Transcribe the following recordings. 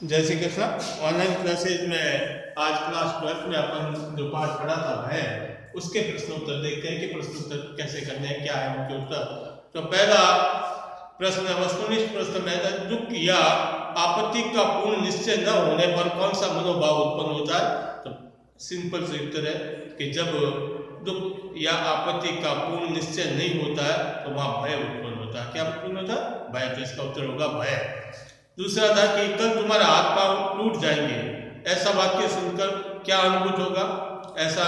जैसे कि sir online classes में आज क्लास 12 में अपन जो पाठ पढ़ा था भय, उसके प्रश्न उत्तर देखते हैं कि प्रश्न उत्तर कैसे करने हैं, क्या है उनके उत्तर। तो पहला प्रश्न वस्तुनिष्ठ प्रश्न में है, दुख या आपत्ति का पूर्ण निश्चय न होने पर कौन सा मनोभाव उत्पन्न होता है। तो सिंपल से उत्तर है कि जब दुख या आपत्ति का पूर्ण निश्चय नहीं होता है तो वहां भय उत्पन्न होता है। क्या उत्पन्न होता है? भय। तो इसका उत्तर होगा भय। दूसरा था कि कल तुम्हारे हाथ पांव टूट जाएंगे, ऐसा वाक्य सुनकर क्या अनुभूत होगा। ऐसा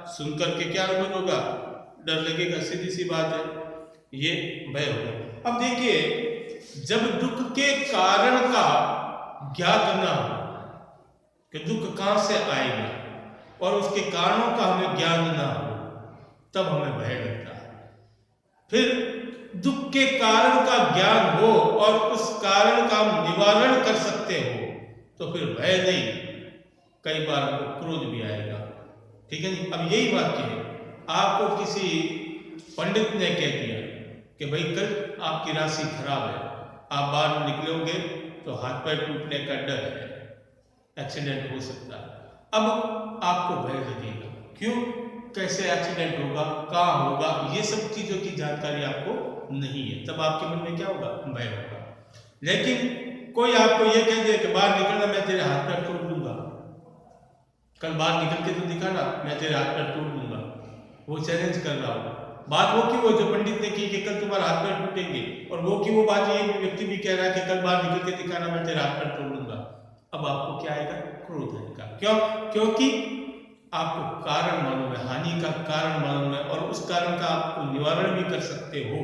सुनकर के क्या अनुभूत होगा? डर लगेगा, सीधी सी बात है, ये भय होगा। अब देखिए, जब दुख के कारण का ज्ञात न हो कि दुख कहां से आएगा और उसके कारणों का हमें ज्ञान ना हो, तब हमें भय लगता है। फिर दुख के कारण का ज्ञान हो और उस कारण का हम निवारण कर सकते हो तो फिर भय नहीं, कई बार हमको क्रोध भी आएगा। ठीक है नहीं? अब यही वाक्य है, आपको किसी पंडित ने कह दिया कि भाई कल आपकी राशि खराब है, आप बाहर निकलोगे तो हाथ पैर टूटने का डर है, एक्सीडेंट हो सकता है। अब आपको भय लगेगा, क्यों, कैसे एक्सीडेंट होगा, कहाँ होगा, ये सब चीजों की जानकारी आपको नहीं है, तब आपके मन में क्या होगा? भय होगा। लेकिन कोई आपको ये कह दे कि बाहर निकलना, मैं तेरे हाथ पैर तोड़ दूंगा, कल बाहर निकल के तो दिखाना, मैं तेरे हाथ पैर तोड़ दूंगा, वो चैलेंज कर रहा हूं। बात वो की वो जो पंडित ने की कि कल तुम्हारा हाथ पैर टूटेंगे, और वो की वो बात ये व्यक्ति भी कह रहा है कि कल बाहर निकल के दिखाना, मैं तेरा हाथ पैर तोड़ दूंगा। अब आपको क्या आएगा? क्रोध आएगा। क्यों? क्योंकि आपको कारण मालूम है, हानि का कारण मालूम है, और उस कारण का आपको निवारण भी कर सकते हो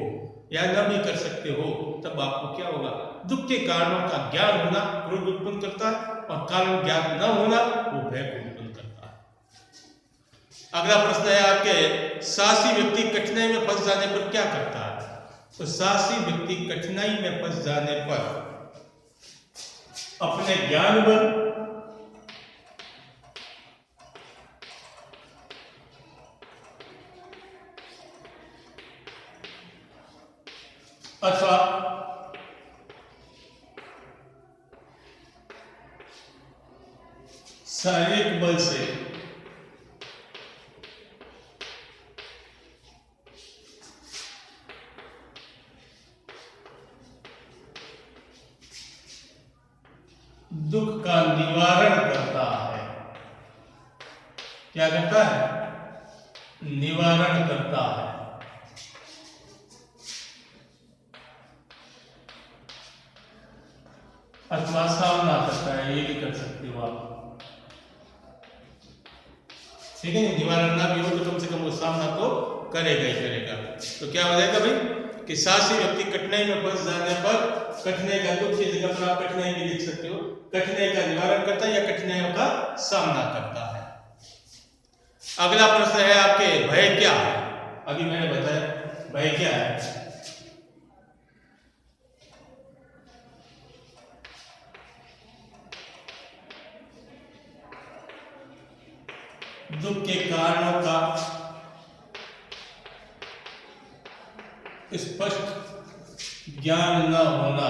या न भी कर सकते हो, तब आपको क्या होगा? दुख के कारणों का ज्ञान होना क्रोध उत्पन्न करता है, और कारण ज्ञान न होना वो भय को उत्पन्न करता है। अगला प्रश्न है आपके, साहसी व्यक्ति कठिनाई में फंस जाने पर क्या करता है। तो साहसी व्यक्ति कठिनाई में फंस जाने पर अपने ज्ञान बल अथवा शारीरिक बल से दुख का निवारण करता है। क्या करता है? निवारण करता है। अथवा सामना करता है, ये भी कर सकते हो आप। ठीक है, निवारण ना भी हो तो कम से कम वो सामना तो करेगा ही करेगा। तो क्या हो जाएगा भाई कि साहसी व्यक्ति कठिनाई में फंस जाने पर कठिनाई का दुख की जगह पर आप कठिनाई भी लिख सकते हो, कठिनाई का निवारण करता है या कठिनाइयों का सामना करता है। अगला प्रश्न है आपके, भय क्या है। अभी मैंने बताया भय क्या है। दुख के कारणों का स्पष्ट ज्ञान न होना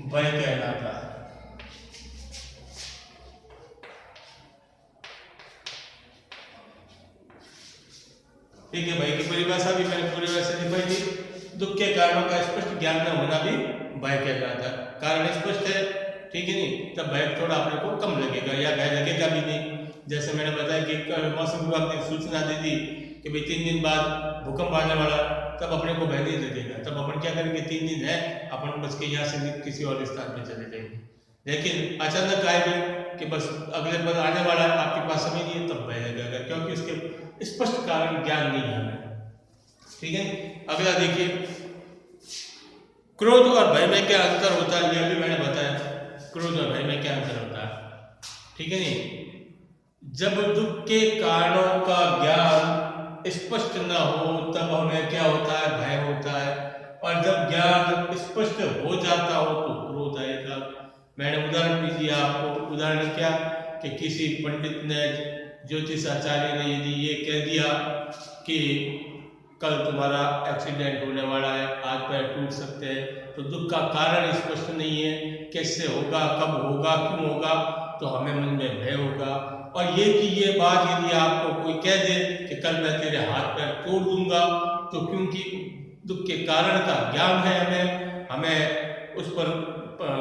भय कहलाता है। ठीक है, भय की परिभाषा भी मैंने पूरी तरह से दिखाई दी। दुख के कारणों का स्पष्ट ज्ञान न होना भी भय कहलाता है। कारण स्पष्ट है, ठीक है नहीं, तब भय थोड़ा अपने को कम लगेगा या भय लगेगा भी नहीं। जैसे मैंने बताया कि मौसम विभाग ने सूचना दे दी कि भाई 3 दिन बाद भूकंप आने वाला, तब अपने को भय नहीं लगेगा। तब अपन क्या करेंगे, 3 दिन है, अपन बच के यहाँ से किसी और स्थान पे चले जाएंगे। लेकिन अचानक आएगा कि बस अगले पल आने वाला है, आपके पास समय नहीं है, तब भय लगेगा, क्योंकि उसके स्पष्ट कारण ज्ञान नहीं है हमें। ठीक है, अगला देखिए, क्रोध और भय में क्या अंतर होता है, यह भी मैंने बताया। क्रोध और भय में क्या अंतर होता है, ठीक है नहीं। जब दुख के कारणों का ज्ञान स्पष्ट न हो तब हमें क्या होता है? भय होता है। और जब ज्ञान स्पष्ट हो जाता हो तो क्रोध आएगा। मैंने उदाहरण भी दिया आपको। उदाहरण क्या कि किसी पंडित ने, ज्योतिष आचार्य ने यदि ये कह दिया कि कल तुम्हारा एक्सीडेंट होने वाला है, हाथ पैर टूट सकते हैं, तो दुख का कारण स्पष्ट नहीं है, कैसे होगा, कब होगा, क्यों होगा, तो हमें मन में भय होगा। और ये बात यदि आपको कोई कह दे कि कल मैं तेरे हाथ पैर तोड़ दूंगा, तो क्योंकि दुख के कारण का ज्ञान है, हमें उस पर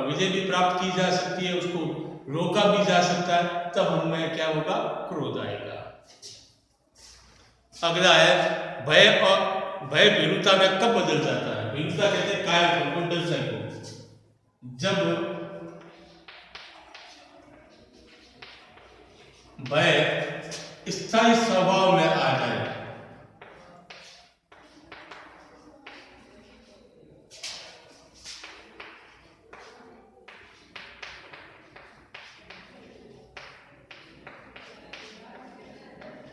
विजय भी प्राप्त की जा सकती है, उसको रोका भी जा सकता है, तब हमें क्या होगा, क्रोध आएगा। अगला है भय, और भय भीरुता में कब बदल जाता है? भीरुता कहते हैं कायर को, डर को। जब भय स्थायी स्वभाव में आ जाए,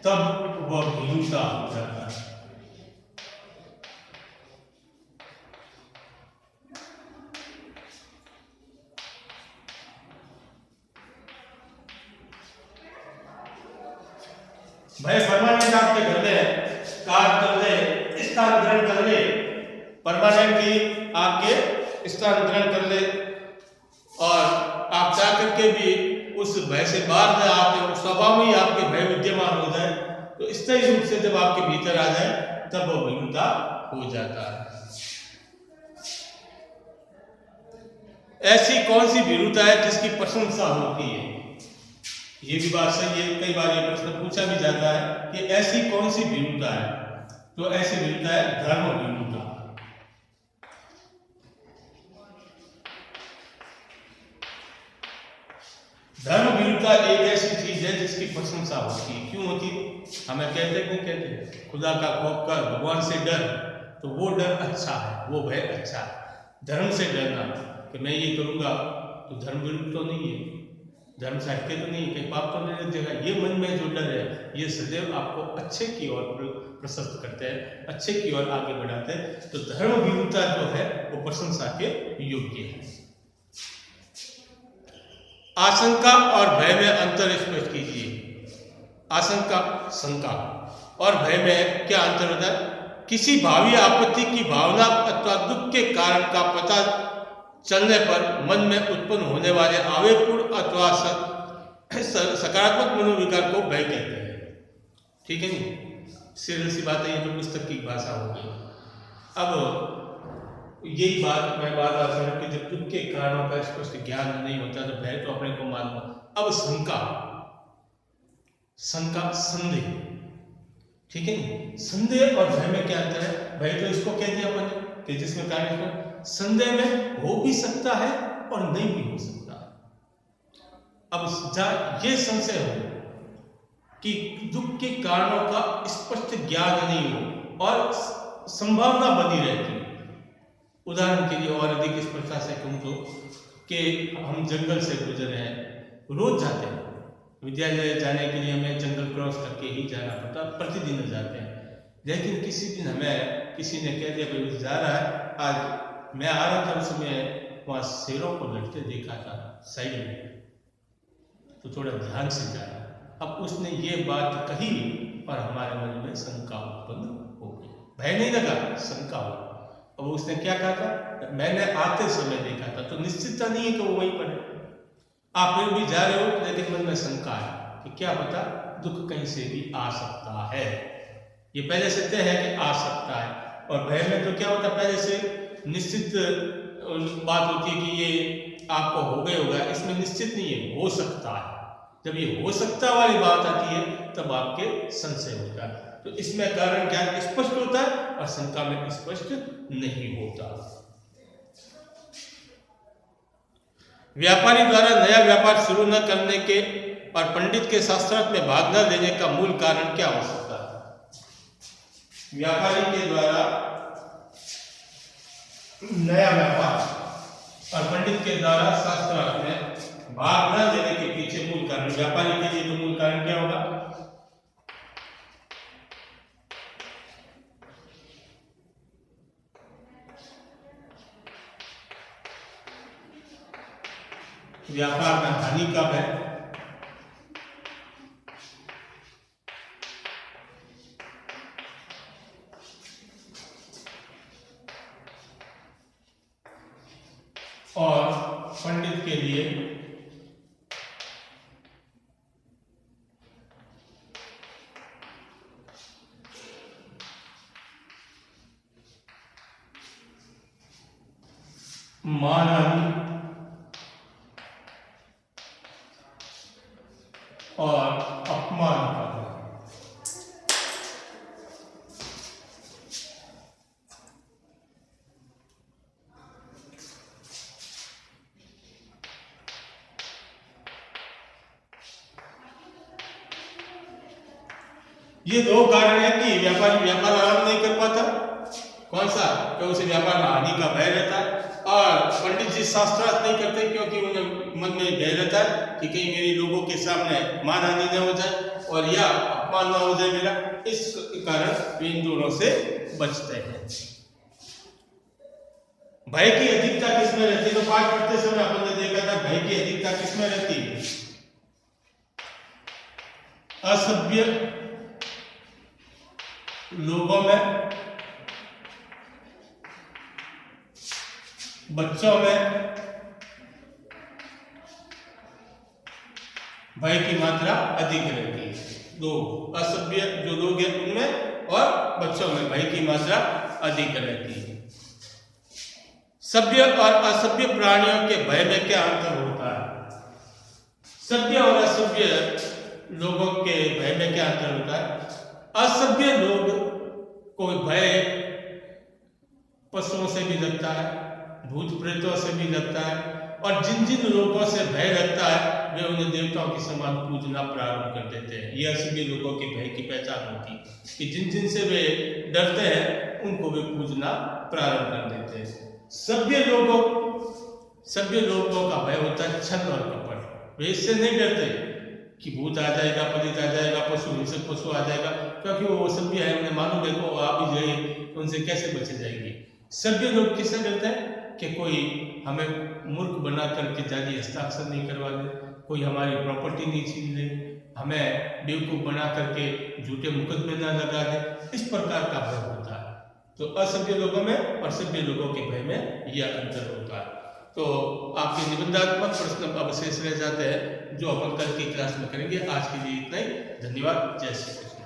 तब वह भीरुता हो जाता है। भय परमानेंट आपके घर में कार कर ले, स्थान ग्रहण कर ले, परमानेंटली आपके स्थान ग्रहण कर ले, और आप चाह करके भी उस भय से बाहर न आते, स्वभाव में ही आपके भय विद्यमान हो जाए, तो स्थायी रूप से जब आपके भीतर आ जाए, तब वह भीरुता हो जाता है। ऐसी कौन सी भीरुता है जिसकी प्रशंसा होती है? ये भी बात सही है, कई बार ये प्रश्न पूछा भी जाता है कि ऐसी कौन सी भीरुता है, तो ऐसी भीरुता है धर्म भीरुता। धर्म भीरुता एक ऐसी चीज है जिसकी प्रशंसा होती है। क्यों होती है? हमें कहते नहीं कहते, खुदा का खौफ कर, भगवान से डर, तो वो डर अच्छा है, वो भय अच्छा है। धर्म से डरना कि मैं ये करूंगा तो धर्म विरुद्ध तो नहीं है, धर्म से हटके तो नहीं, कहीं पाप तो नहीं लग जाएगा, ये मन में जो डर है, ये सदैव आपको अच्छे की ओर प्रशस्त करते हैं, अच्छे की ओर आगे बढ़ाते हैं। तो धर्म विरुद्धता जो है वो प्रशंसा के योग्य है। आशंका और भय में अंतर स्पष्ट कीजिए। आशंका, शंका और भय में क्या अंतर होता है? किसी भावी आपत्ति की भावना अथवा दुख के कारण का पता चलने पर मन में उत्पन्न होने वाले आवेगपूर्ण अथवा सकारात्मक मनोविकार को भय कहते हैं। ठीक है नहीं, सीधी सी बात है, ये तो पुस्तक की भाषा होगी। अब यही बात मैं बात आ रहा हूं कि जब दुख के कारणों का स्पष्ट ज्ञान नहीं होता तो भय तो अपने को मालूम। अब शंका, संदेह, ठीक है नहीं, संदेह और भय में क्या अंतर है? भय तो इसको कह दिया अपन कि जिसमें कारण, संदेह में हो भी सकता है और नहीं भी हो सकता। अब ये संशय हो कि दुख के कारणों का स्पष्ट ज्ञान नहीं हो और संभावना बनी रहती है। उदाहरण के लिए और अधिक स्पष्टता से कहूं तो कि हम जंगल से गुजर रहे हैं, रोज जाते हैं विद्यालय जाने के लिए, हमें जंगल क्रॉस करके ही जाना पड़ता, प्रतिदिन जाते हैं। लेकिन किसी दिन हमें किसी ने कह दिया भाई जा रहा है, आज मैं आ रहा था, उसमें वहाँ शेरों को लड़ते देखा था साइड में, तो थोड़ा ध्यान से जाना। अब उसने ये बात कही और हमारे मन में शंका उत्पन्न हो गई, भय नहीं लगा, शंका हो। अब उसने क्या कहा था? मैंने आते समय देखा था, तो निश्चितता नहीं है कि वो वहीं पर है। आप फिर भी जा रहे हो, लेकिन मन में शंका है कि क्या पता दुख कहीं से भी आ सकता है। ये पहले से तय है कि आ सकता है। और भय में तो क्या होता है, पहले से निश्चित बात होती है कि ये आपको हो गया होगा, इसमें निश्चित नहीं है, हो सकता है। जब ये हो सकता वाली बात आती है तब आपके संशय होता है। तो इसमें कारण ज्ञान स्पष्ट होता है और शंका में स्पष्ट नहीं होता। व्यापारी द्वारा नया व्यापार शुरू न करने के और पंडित के शास्त्रार्थ में भाग न लेने का मूल कारण क्या हो सकता है? व्यापारी के द्वारा नया व्यापार और पंडित के द्वारा शास्त्रार्थ में भाग न लेने के पीछे मूल कारण, व्यापारी के लिए तो मूल कारण क्या होगा? व्यापार में हानि कब है? और पंडित के लिए मानहानि और अपमान का भय। ये दो कारण है कि व्यापारी व्यापार आरंभ नहीं कर पाता। कौन सा? तो उसे व्यापार में हानि का भय रहता है। और पंडित जी शास्त्रार्थ नहीं करते क्योंकि उन्हें मन में भय रहता है कि कहीं मेरी लोगों के सामने मान हानि न हो जाए और या अपमान न हो जाए मेरा। इस कारण वे इन दोनों से बचते हैं। भय की अधिकता किसमें रहती है? तो पाठ पढ़ते समय अपन ने देखा था भय की अधिकता किसमें रहती है? असभ्य लोगों में, बच्चों में भय की मात्रा अधिक रहती है। दो असभ्य जो लोग हैं उनमें और बच्चों में भय की मात्रा अधिक रहती है। सभ्य और असभ्य प्राणियों के भय में क्या अंतर होता है? सभ्य और असभ्य लोगों के भय में क्या अंतर होता है? असभ्य लोग को भय पशुओं से भी लगता है, भूत प्रेतों से भी लगता है, और जिन जिन लोगों से भय लगता है वे उन्हें देवताओं के समान पूजना प्रारंभ कर देते हैं। यह सभी लोगों के भय की पहचान होती है कि जिन जिन से वे डरते हैं उनको वे पूजना प्रारंभ कर देते हैं। सभ्य लोगों का भय होता है छल और कपट। वे इससे नहीं डरते कि भूत आ जाएगा, पतित आ जाएगा, पशु हिंसक पशु आ जाएगा, क्योंकि वो सभ्य है, उन्हें मालूम है को आ भी जाए तो उनसे कैसे बचे जाएंगे। सभ्य लोग किससे डरते हैं कि कोई हमें मूर्ख बना करके जाली हस्ताक्षर नहीं करवा दे, कोई हमारी प्रॉपर्टी नहीं छीन ले, हमें बेवकूफ बना करके झूठे मुकदमे ना लगा दे। इस प्रकार का भय होता है। तो असभ्य लोगों में और सभ्य लोगों के भय में यह अंतर होता है। तो आपके निबंधात्मक प्रश्न अवशेष रह जाते हैं जो अपन कल की क्लास में करेंगे। आज के लिए इतना ही। धन्यवाद। जय श्री कृष्ण।